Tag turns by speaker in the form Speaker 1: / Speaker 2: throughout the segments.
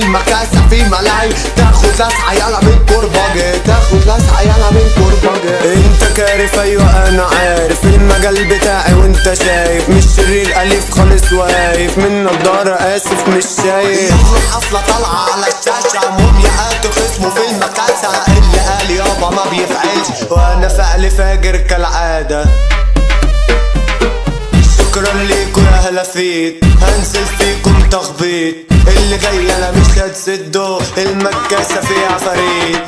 Speaker 1: المكاسة في ملاي، تاخد لسعة يلا من كرباجي، تاخد لسعة يلا من كرباجي. انت كارف ايوه انا عارف المجال بتاعي وانت شايف، مش شرير اليف خالص واقف من نضارة اسف مش شايف. حفلة طالعة على الشاشة مومياءات خصمه في المكاسة، اللي قال يابا ما بيفعلش وانا فعل فاجر كالعادة. شكرا ليكوا يا هلافيت هنزل فيكم تخبيط، اللي جاي انا مش هتسده المكاسة فيها فريد.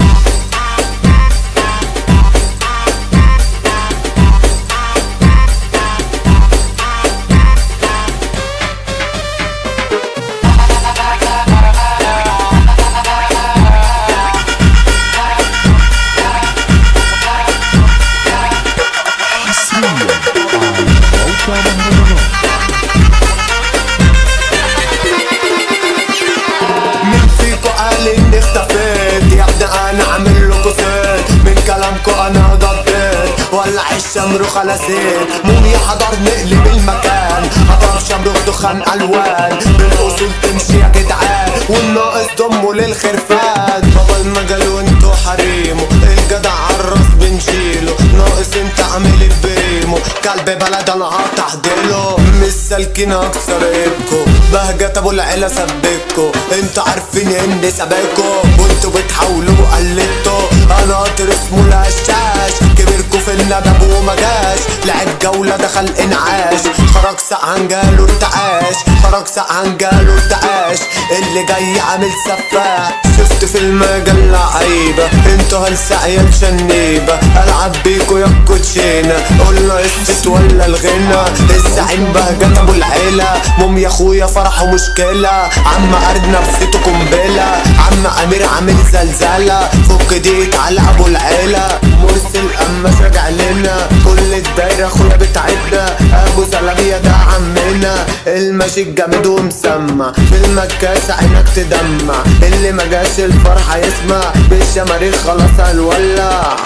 Speaker 1: مين فيكو قال اني اختفيت؟ يا ابني انا عامل لكو سيت من كلامكو انا ضديت، ولع الشمروخ على زيت موميا حضر نقلب المكان، حضر شمروخ دخان الوان بالاصول تمشي يا جدعان، والناقص ضمه للخرفان. بابا المجال وانتو حريمه الجدع عالراس بنشيله، ناقص انت عامل بريمو كلب بلد انا هتحضيله. مش سالكين اكسر ايدكو بهجت ابو العيله سبكو، انتوا عارفين اني سابقكو وانتوا بتحاولوا قلدتوا. انا قطر اسمه الهشاش كبيركو في الندب ومجاش، لعب جوله دخل انعاش، خرج سقعان جاله ارتعاش، خرج سقعان جاله ارتعاش. اللي جاي عامل سفاح شفت في المجال لعيبه، انتوا هلسع يا الشنيبه العب بيكو يا الكوتشينه، قولنا الست ولا الغنى. الزعيم بهجت ابو العيله موميا اخويا فرحه مشكله، عم قرد نفسيته قنبله، عم امير عامل زلزله فك ديك على ابو العيله. مرسل اما راجع لنا كل الدايره اخويا بتاعتنا، ابو سلاميه ده عمنا الماشي الجامد ومسمع، في المكاسه عينك تدمع، اللي مجاش الفرحه يسمع بالشماريخ خلاص هنولع.